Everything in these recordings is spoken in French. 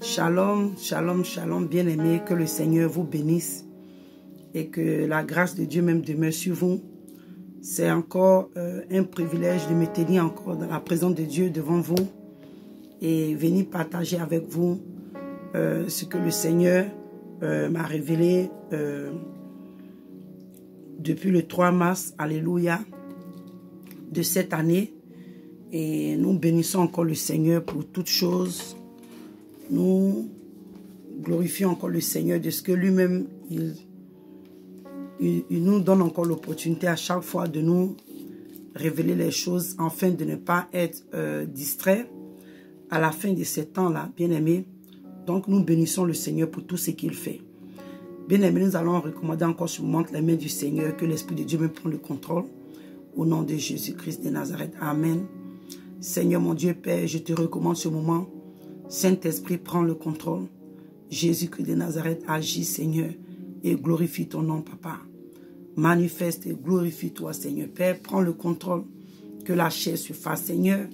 Shalom, shalom, shalom, bien-aimés, que le Seigneur vous bénisse et que la grâce de Dieu même demeure sur vous. C'est encore un privilège de me tenir encore dans la présence de Dieu devant vous et venir partager avec vous ce que le Seigneur m'a révélé depuis le 3 mars, alléluia, de cette année. Et nous bénissons encore le Seigneur pour toutes choses. Nous glorifions encore le Seigneur de ce que lui-même, il nous donne encore l'opportunité à chaque fois de nous révéler les choses afin de ne pas être distrait à la fin de ces temps-là, bien-aimés. Donc nous bénissons le Seigneur pour tout ce qu'il fait. Bien-aimés, nous allons recommander encore ce moment les mains du Seigneur, que l'Esprit de Dieu me prenne le contrôle. Au nom de Jésus-Christ de Nazareth. Amen. Seigneur mon Dieu, Père, je te recommande ce moment. Saint-Esprit, prends le contrôle. Jésus-Christ de Nazareth, agis, Seigneur, et glorifie ton nom, Papa. Manifeste et glorifie-toi, Seigneur. Père, prends le contrôle. Que la chair se fasse, Seigneur.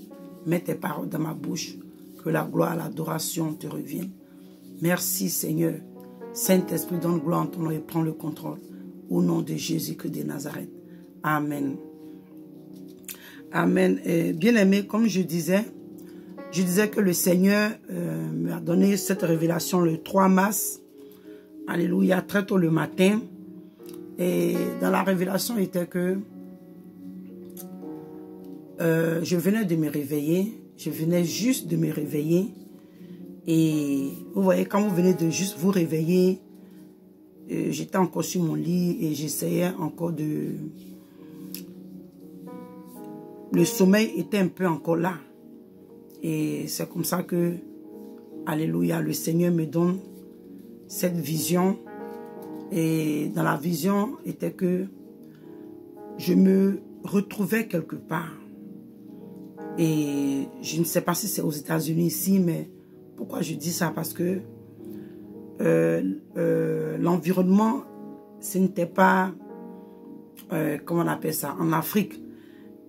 Mets tes paroles dans ma bouche. Que la gloire et l'adoration te reviennent. Merci, Seigneur. Saint-Esprit, donne gloire en ton nom et prends le contrôle. Au nom de Jésus-Christ de Nazareth. Amen. Amen. Bien-aimé, comme je disais que le Seigneur m'a donné cette révélation le 3 mars. Alléluia, très tôt le matin. Et dans la révélation était que je venais de me réveiller. Je venais juste de me réveiller. Et vous voyez, quand vous venez de juste vous réveiller, j'étais encore sur mon lit et j'essayais encore de... Le sommeil était un peu encore là. Et c'est comme ça que, alléluia, le Seigneur me donne cette vision. Et dans la vision était que je me retrouvais quelque part. Et je ne sais pas si c'est aux États-Unis ici, mais pourquoi je dis ça? Parce que l'environnement, ce n'était pas, comment on appelle ça, en Afrique.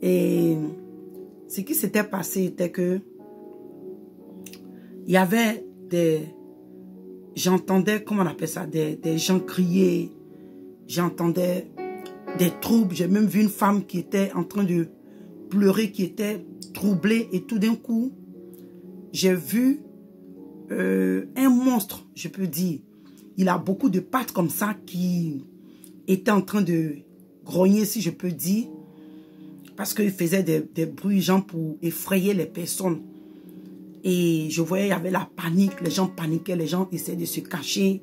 Et ce qui s'était passé était que il y avait j'entendais, comment on appelle ça, des gens crier, j'entendais des troubles. J'ai même vu une femme qui était en train de pleurer, qui était troublée, et tout d'un coup, j'ai vu un monstre, je peux dire. Il a beaucoup de pattes comme ça qui était en train de grogner, si je peux dire, parce qu'il faisait des bruits, genre pour effrayer les personnes. Et je voyais, il y avait la panique, les gens paniquaient, les gens essayaient de se cacher.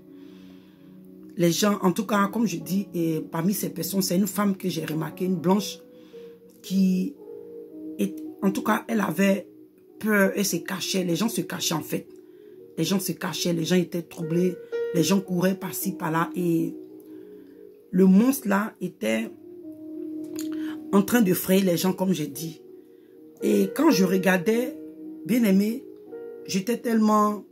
Les gens, en tout cas, comme je dis, et parmi ces personnes, c'est une femme que j'ai remarqué, une blanche, qui, en tout cas, elle avait peur, elle se cachait, les gens se cachaient en fait. Les gens se cachaient, les gens étaient troublés, les gens couraient par-ci, par-là. Et le monstre là était en train de frayer les gens, comme j'ai dit. Et quand je regardais, bien aimé, j'étais tellement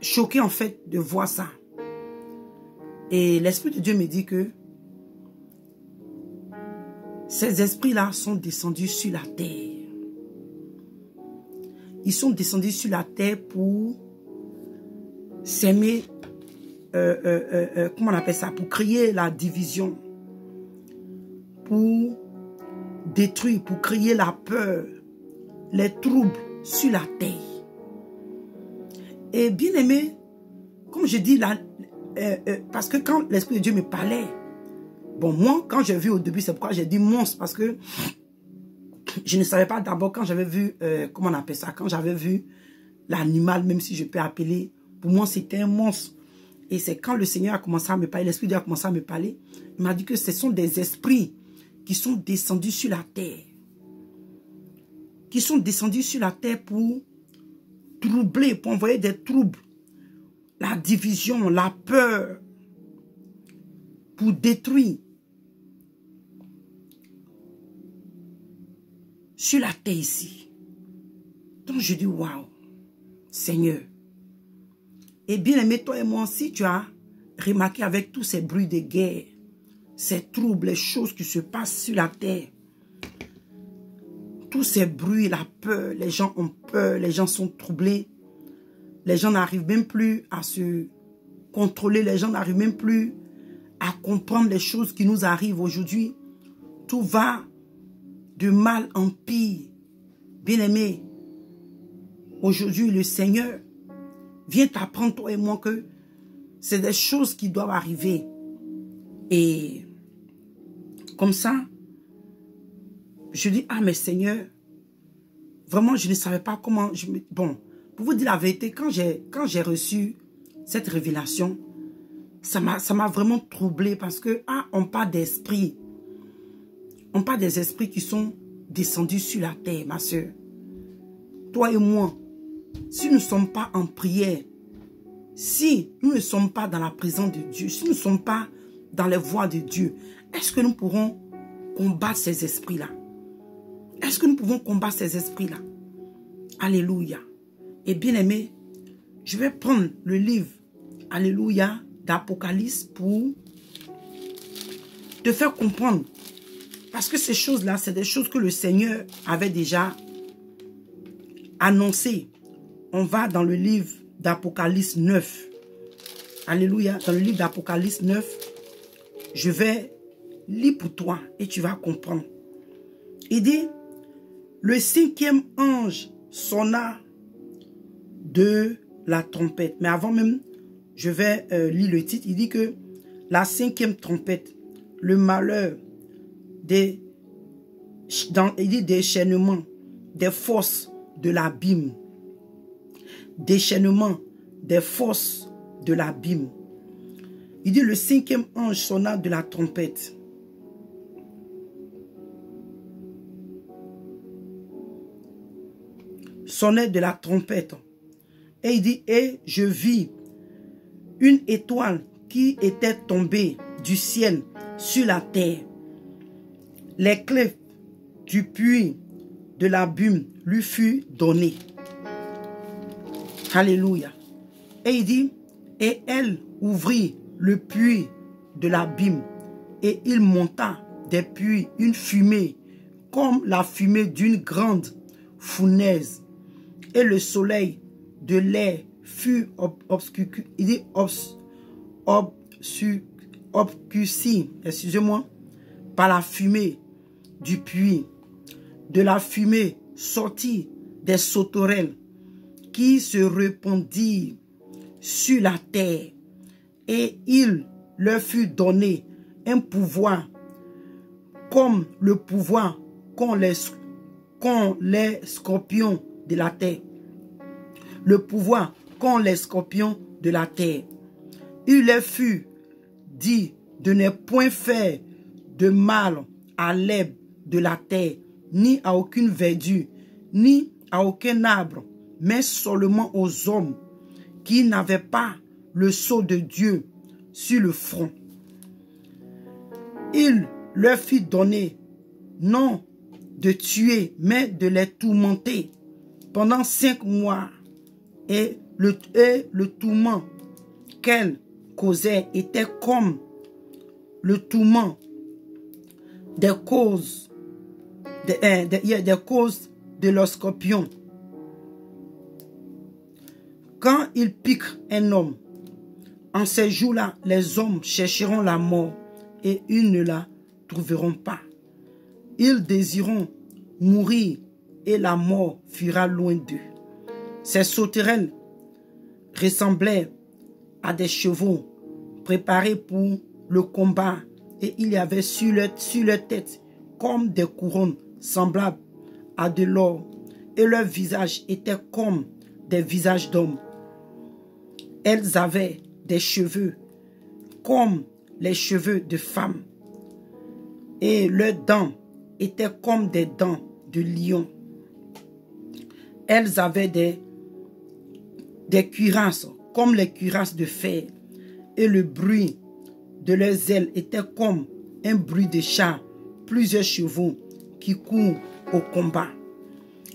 choqué en fait de voir ça. Et l'Esprit de Dieu me dit que ces esprits-là sont descendus sur la terre. Ils sont descendus sur la terre pour s'aimer, comment on appelle ça, pour créer la division, pour détruire, pour créer la peur, les troubles sur la terre. Et bien aimé, comme je dis là, parce que quand l'Esprit de Dieu me parlait, bon, moi, quand j'ai vu au début, c'est pourquoi j'ai dit monstre, parce que je ne savais pas d'abord quand j'avais vu, comment on appelle ça, quand j'avais vu l'animal, même si je peux appeler, pour moi c'était un monstre. Et c'est quand le Seigneur a commencé à me parler, l'Esprit de Dieu a commencé à me parler, il m'a dit que ce sont des esprits qui sont descendus sur la terre. Qui sont descendus sur la terre pour troubler, pour envoyer des troubles, la division, la peur, pour détruire sur la terre ici. Donc je dis, waouh, Seigneur. Et bien aimé, toi et moi, si tu as remarqué avec tous ces bruits de guerre, ces troubles, les choses qui se passent sur la terre, tous ces bruits, la peur, les gens ont peur, les gens sont troublés. Les gens n'arrivent même plus à se contrôler, les gens n'arrivent même plus à comprendre les choses qui nous arrivent aujourd'hui. Tout va de mal en pire. Bien-aimé, aujourd'hui, le Seigneur vient t'apprendre, toi et moi, que c'est des choses qui doivent arriver. Et comme ça, je dis, ah mais Seigneur, vraiment, je ne savais pas comment... Bon, pour vous dire la vérité, quand j'ai reçu cette révélation, ça m'a vraiment troublé parce que, ah, on parle d'esprit. On parle des esprits qui sont descendus sur la terre, ma soeur. Toi et moi, si nous ne sommes pas en prière, si nous ne sommes pas dans la présence de Dieu, si nous ne sommes pas dans les voies de Dieu, est-ce que nous pourrons combattre ces esprits-là? Est-ce que nous pouvons combattre ces esprits-là? Alléluia. Et bien aimé, je vais prendre le livre, Alléluia, d'Apocalypse pour te faire comprendre. Parce que ces choses-là, c'est des choses que le Seigneur avait déjà annoncées. On va dans le livre d'Apocalypse 9. Alléluia. Dans le livre d'Apocalypse 9, je vais lire pour toi et tu vas comprendre. Il dit, le 5e ange sonna de la trompette. Mais avant même, je vais lire le titre. Il dit que la 5e trompette, le malheur des déchaînements des forces de l'abîme. Déchaînement des forces de l'abîme. Il dit le 5e ange sonna de la trompette. Sonnait de la trompette. Et il dit, et je vis une étoile qui était tombée du ciel sur la terre. Les clés du puits de l'abîme lui furent données. Alléluia. Et il dit, et elle ouvrit le puits de l'abîme, et il monta des puits une fumée, comme la fumée d'une grande fournaise. Et le soleil de l'air fut obscurci, excusez-moi, par la fumée du puits. De la fumée sortit des sauterelles qui se répandirent sur la terre, et il leur fut donné un pouvoir comme le pouvoir qu'ont les scorpions de la terre. Le pouvoir qu'ont les scorpions de la terre. Il leur fut dit de ne point faire de mal à l'herbe de la terre, ni à aucune verdure, ni à aucun arbre, mais seulement aux hommes qui n'avaient pas le sceau de Dieu sur le front. Il leur fit donner non de tuer, mais de les tourmenter pendant 5 mois. Et le tourment qu'elle causait était comme le tourment des causes de leurs scorpions. Quand il pique un homme, en ces jours-là, les hommes chercheront la mort et ils ne la trouveront pas. Ils désireront mourir et la mort fuira loin d'eux. Ces sauterelles ressemblaient à des chevaux préparés pour le combat, et il y avait sur leur tête comme des couronnes semblables à de l'or, et leurs visages étaient comme des visages d'hommes. Elles avaient des cheveux comme les cheveux de femmes, et leurs dents étaient comme des dents de lion. Elles avaient des cuirasses comme les cuirasses de fer, et le bruit de leurs ailes était comme un bruit de char, plusieurs chevaux qui courent au combat.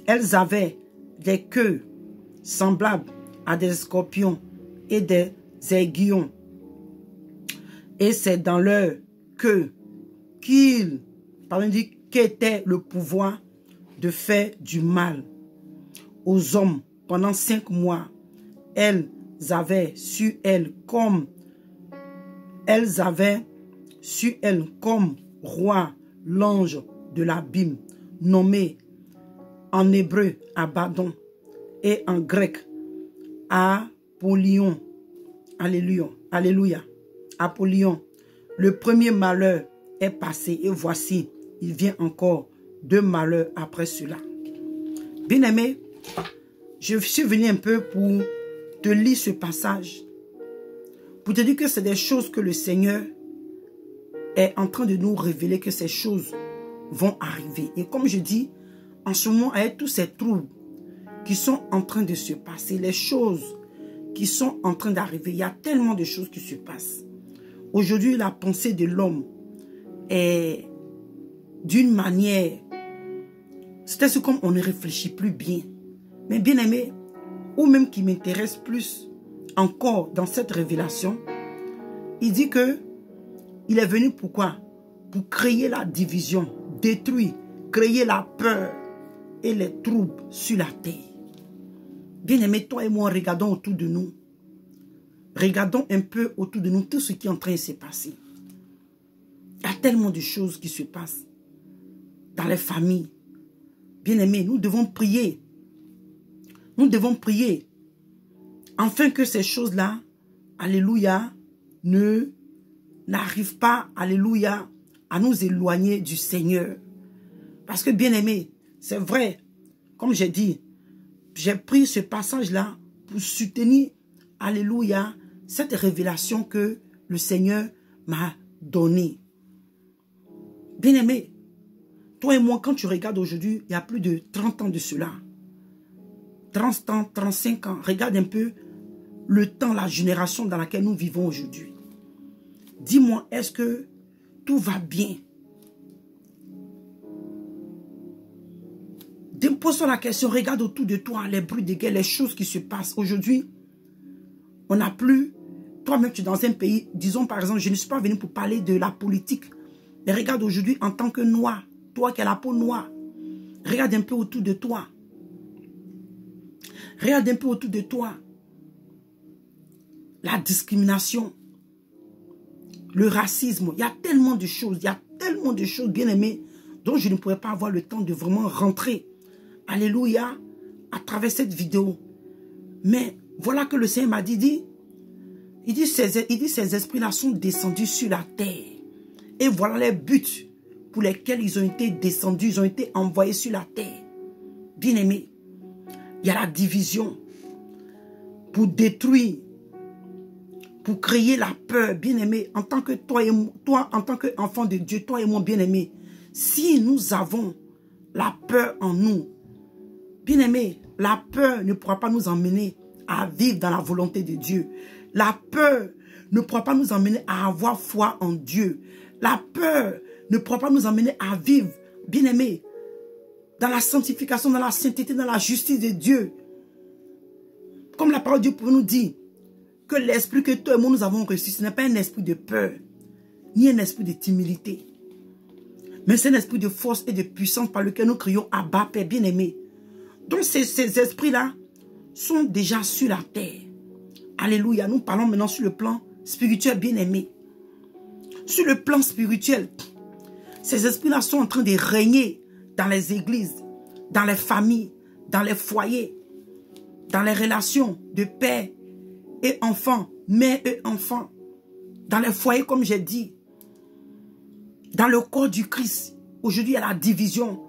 Elles avaient des queues semblables à des scorpions et des aiguillons, et c'est dans leur queue qu'était le pouvoir de faire du mal aux hommes pendant 5 mois. Elles avaient sur elles comme roi l'ange de l'abîme, nommé en hébreu Abaddon et en grec Apollyon. Alléluia. Alléluia. Apollyon. Le premier malheur est passé et voici, il vient encore 2 malheurs après cela. Bien-aimé, je suis venu un peu pour te lire ce passage, pour te dire que c'est des choses que le Seigneur est en train de nous révéler, que ces choses vont arriver. Et comme je dis, en ce moment, avec tous ces troubles qui sont en train de se passer, les choses qui sont en train d'arriver, il y a tellement de choses qui se passent. Aujourd'hui, la pensée de l'homme est d'une manière, c'est comme on ne réfléchit plus bien. Mais bien aimé, ou même qui m'intéresse plus encore dans cette révélation, il dit que il est venu pourquoi? Pour créer la division, détruire, créer la peur et les troubles sur la terre. Bien aimé, toi et moi, regardons autour de nous. Regardons un peu autour de nous tout ce qui est en train de se passer. Il y a tellement de choses qui se passent dans les familles. Bien aimé, nous devons prier. Nous devons prier afin que ces choses-là, alléluia, n'arrivent pas, alléluia, à nous éloigner du Seigneur. Parce que bien aimé, c'est vrai, comme j'ai dit, j'ai pris ce passage-là pour soutenir, alléluia, cette révélation que le Seigneur m'a donnée. Bien aimé, toi et moi, quand tu regardes aujourd'hui, il y a plus de 30 ans de cela. 30 ans, 35 ans. Regarde un peu le temps, la génération dans laquelle nous vivons aujourd'hui. Dis-moi, est-ce que tout va bien? Pose-toi la question, regarde autour de toi les bruits de guerre, les choses qui se passent. Aujourd'hui, on n'a plus... Toi-même, tu es dans un pays, disons par exemple, je ne suis pas venu pour parler de la politique. Mais regarde aujourd'hui en tant que noir, toi qui as la peau noire, regarde un peu autour de toi. Regarde un peu autour de toi. La discrimination, le racisme, il y a tellement de choses, bien aimées, dont je ne pourrais pas avoir le temps de vraiment rentrer. Alléluia, à travers cette vidéo. Mais voilà que le Seigneur m'a dit, il dit ces esprits-là sont descendus sur la terre. Et voilà les buts pour lesquels ils ont été descendus, ils ont été envoyés sur la terre. Bien aimé, il y a la division pour détruire, pour créer la peur, bien aimé, en tant que toi, en tant qu'enfant de Dieu, toi et moi, bien aimé. Si nous avons la peur en nous, bien aimé, la peur ne pourra pas nous emmener à vivre dans la volonté de Dieu. La peur ne pourra pas nous emmener à avoir foi en Dieu. La peur ne pourra pas nous emmener à vivre, bien aimé, dans la sanctification, dans la sainteté, dans la justice de Dieu. Comme la parole de Dieu pour nous dire que l'esprit que toi et moi nous avons reçu, ce n'est pas un esprit de peur, ni un esprit de timidité. Mais c'est un esprit de force et de puissance par lequel nous crions Abba, Père bien-aimé. Donc ces esprits-là sont déjà sur la terre. Alléluia. Nous parlons maintenant sur le plan spirituel bien-aimé. Sur le plan spirituel, ces esprits-là sont en train de régner dans les églises, dans les familles, dans les foyers, dans les relations de père et enfant, mère et enfant, dans les foyers comme j'ai dit, dans le corps du Christ. Aujourd'hui, il y a la division.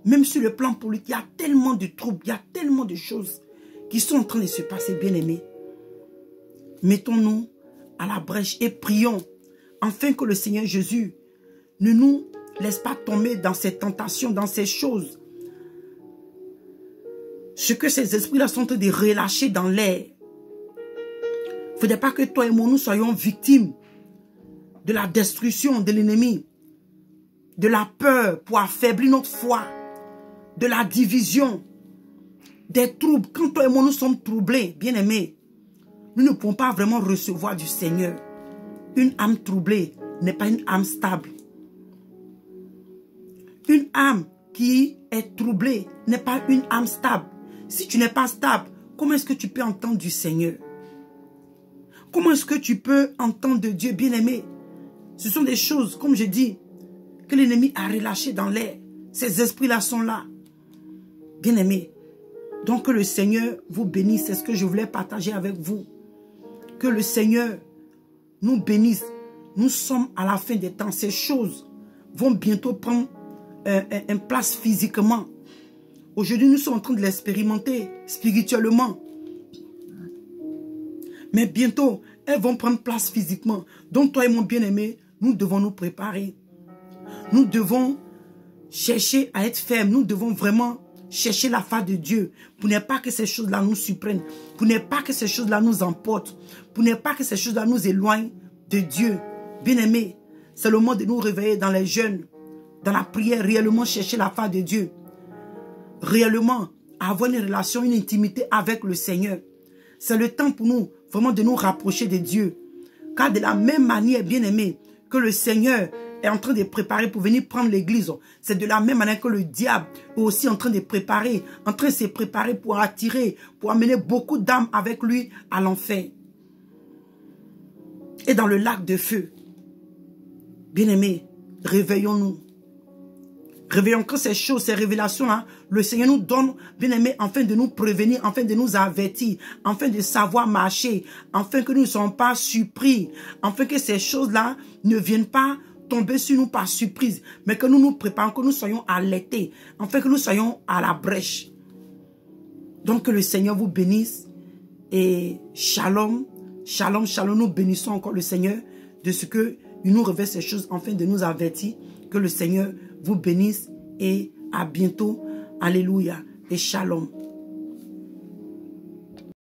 Même sur le plan politique, il y a tellement de troubles, il y a tellement de choses qui sont en train de se passer, bien-aimés. Mettons-nous à la brèche et prions afin que le Seigneur Jésus ne nous laisse pas tomber dans ces tentations, dans ces choses. Ce que ces esprits-là sont en train de relâcher dans l'air. Il ne faudrait pas que toi et moi, nous soyons victimes de la destruction de l'ennemi, de la peur pour affaiblir notre foi, de la division, des troubles. Quand toi et moi nous sommes troublés, bien-aimés, nous ne pouvons pas vraiment recevoir du Seigneur. Une âme troublée n'est pas une âme stable. Une âme qui est troublée n'est pas une âme stable. Si tu n'es pas stable, comment est-ce que tu peux entendre du Seigneur? Comment est-ce que tu peux entendre de Dieu, bien-aimé? Ce sont des choses, comme je dis, que l'ennemi a relâchées dans l'air. Ces esprits-là sont là. Bien-aimé, donc que le Seigneur vous bénisse. C'est ce que je voulais partager avec vous. Que le Seigneur nous bénisse. Nous sommes à la fin des temps. Ces choses vont bientôt prendre une place physiquement. Aujourd'hui, nous sommes en train de l'expérimenter spirituellement. Mais bientôt, elles vont prendre place physiquement. Donc toi et mon bien-aimé, nous devons nous préparer. Nous devons chercher à être fermes. Nous devons vraiment chercher la face de Dieu. Pour ne pas que ces choses-là nous surprennent. Pour ne pas que ces choses-là nous emportent. Pour ne pas que ces choses-là nous éloignent de Dieu. Bien-aimé, c'est le moment de nous réveiller dans les jeûnes, dans la prière, réellement chercher la face de Dieu. Réellement avoir une relation, une intimité avec le Seigneur. C'est le temps pour nous vraiment de nous rapprocher de Dieu. Car de la même manière, bien-aimé, que le Seigneur est en train de préparer pour venir prendre l'église, c'est de la même manière que le diable est aussi en train de préparer, en train de se préparer pour attirer, pour amener beaucoup d'âmes avec lui à l'enfer. Et dans le lac de feu. Bien-aimé, réveillons-nous. Réveillons que ces choses, ces révélations-là, le Seigneur nous donne, bien-aimé, afin de nous prévenir, afin de nous avertir, afin de savoir marcher, afin que nous ne soyons pas surpris, afin que ces choses-là ne viennent pas tomber sur nous par surprise, mais que nous nous préparons, que nous soyons alertés, afin que nous soyons à la brèche. Donc que le Seigneur vous bénisse et shalom, shalom, shalom, nous bénissons encore le Seigneur de ce qu'il nous révèle ces choses afin de nous avertir. Que le Seigneur vous bénisse et à bientôt. Alléluia et shalom.